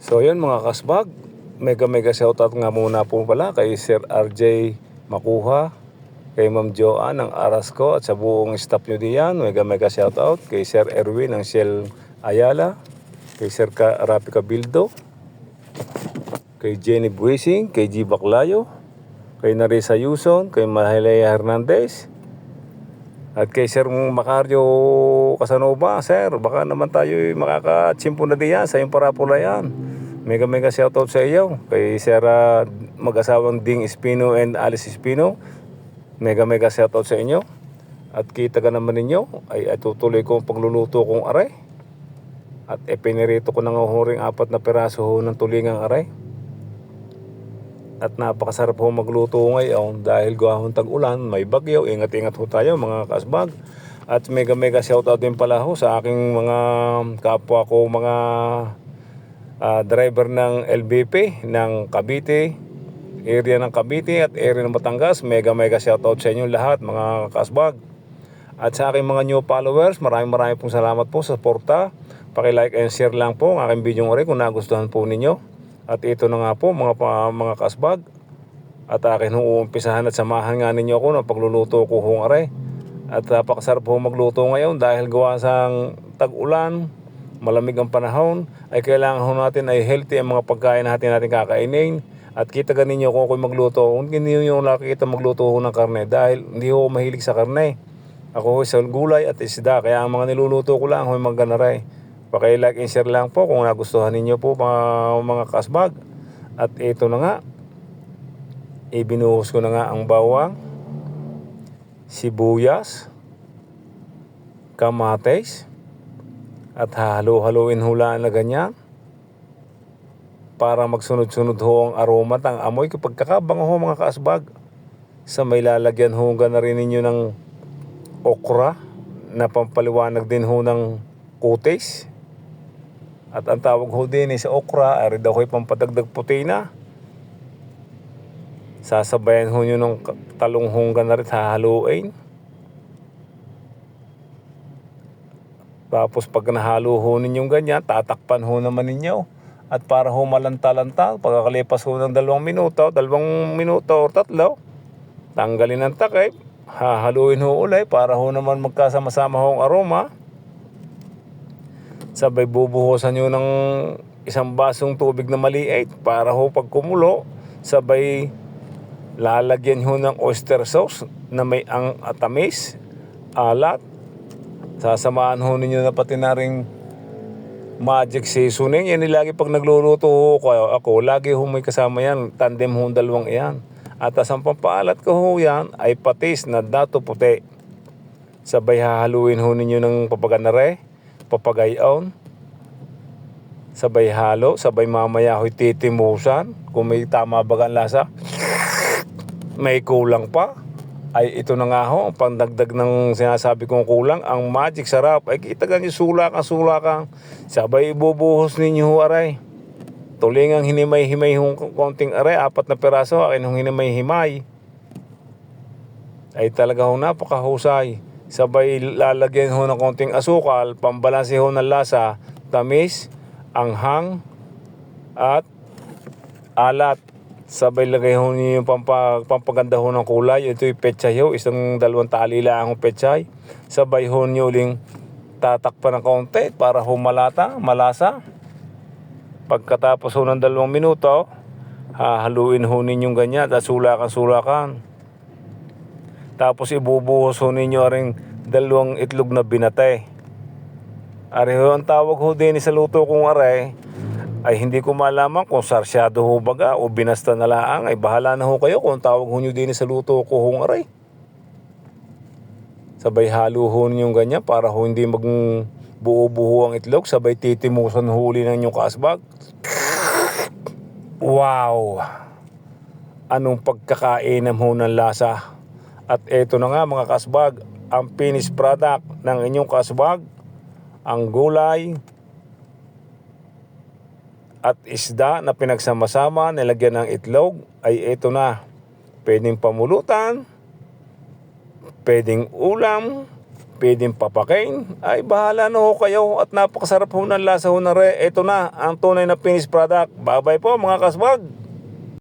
So yun mga kasbag, mega shoutout nga muna po pala kay Sir RJ Makuha, kay Ma'am Joanne ng Arasco at sa buong staff nyo diyan. Mega shoutout kay Sir Erwin ng Shell Ayala, kay Sir Rapi Cabildo, kay Jenny Buising, kay G. Baclayo, kay Narisa Yuson, kay Mahalea Hernandez, at kay Sir Macario Casanova. Sir, baka naman tayo makakatsimpo na diyan sa yung parapula yan. Mega shoutout sa iyo. Kay Sir mag-asawang Ding Espino and Alice Espino, mega shoutout sa inyo. At kita ka naman ninyo ay tutuloy ko ang pagluluto kong aray. At ipinirito ko ng huring 4 na piraso ng tulingang aray. At napakasarap ho magluto ngayon dahil gawahon tag-ulan, may bagyo. Ingat ho tayo mga kasbag. At mega shoutout din pala ho sa aking mga kapwa ko, mga driver ng LBP ng Cavite, area ng Cavite at area ng Batangas. Mega shoutout sa inyo lahat mga kasbag. At sa aking mga new followers, maraming pong salamat po sa suporta. Paki-like and share lang po ang aking video rin kung nagustuhan po ninyo. At ito na nga po mga kasbag, at akin uumpisahan at samahan nga ninyo ako ng pagluluto ko hong aray. At napakasarap po magluto ngayon dahil gawa sa tag-ulan, malamig ang panahon, ay kailangan ho natin ay healthy ang mga pagkain natin kakainin. At kita ganin nyo kung ako'y magluto. Kung hindi nyo nakikita magluto ho ng karne dahil hindi ho mahilig sa karne. Ako ho sa gulay at isda, kaya ang mga niluluto ko lang ho maganaray. Paki-like and share lang po kung nagustuhan ninyo po mga kasbag. At ito na nga, ibinuhos ko na nga ang bawang, sibuyas, kamatis, at halo-haloin hulaan na ganyan para magsunod-sunod ho ang aroma at ang amoy. Kapag kakabang ho mga kasbag, sa may lalagyan ho na rin ninyo ng okra na pampaliwanag din ho ng kutis. At ang tawag ho din sa okra ay daw ko'y pampadagdag protina. Sasabayan ho nyo ng talong honggan na rin, hahaluin. Tapos pag nahalo ho ninyong ganyan, tatakpan ho naman ninyo. At para ho malanta-lanta, pagkakalipas ho ng 2 minuto o 3, tanggalin ang takip, hahaluin ho ulit para ho naman magkasama-sama ho ang aroma. Sabay bubuhusan nyo ng 1 basong tubig na maliit para ho pag kumulo, sabay lalagyan ho ng oyster sauce na may ang tamis, alat. Sasamahan ho ninyo na pati na ring magic seasoning. Yan lagi pag nagluluto ho ako, lagi ho may kasama yan, tandem ho 2 yan. At ang pampaalat ko ho yan ay patis na dato puti. Sabay hahaluin ho ninyo ng papaganare, papagayon. Sabay halo, sabay mamaya ho'y titimusan kung may tama bagang lasa, may kulang pa, ay ito na nga ho ang pandagdag ng sinasabi kong kulang, ang magic sarap. Ay kita ganyan, sulakan, sabay ibubuhos ninyo ho aray. Tulingang hinimay-himay hong konting aray, 4 na piraso, akin hong hinimay-himay. Ay talaga ho napakahusay. Sabay lalagyan ho ng konting asukal, pambalanse ho ng lasa, tamis, anghang, at alat. Sabay lagay ho niyo yung pampaganda ho ng kulay. Ito'y pechay ho, 2 tali lang ang pechay. Sabay ho niyo uling tatakpan ng konti para ho malasa. Pagkatapos ho ng 2 minuto, hahaluin ho ninyong ganyan at sulakan. Tapos ibubuhos ho ninyo ring 2 itlog na binatay. Ari ho ang tawag ho din sa luto kong aray, ay hindi ko malaman kung sarsyado ho baga o binasta na lang. Ay bahala na ho kayo kung tawag ho nyo din sa luto ko hong aray. Sabay halo ho ninyong ganyan para ho hindi magbuo-buo ang itlog. Sabay titimusan huli ng inyong kasbag. Wow! Anong pagkakainam ho ng lasa. At eto na nga mga kasbag, ang finished product ng inyong kasbag, ang gulay at isda na pinagsama-sama, nilagyan ng itlog, ay ito na. Pwedeng pamulutan, pwedeng ulam, pwedeng papakain, ay bahala na ho kayo at napakasarap ho ng lasa ho na ito na ang tunay na finished product. Bye bye po mga kasbag.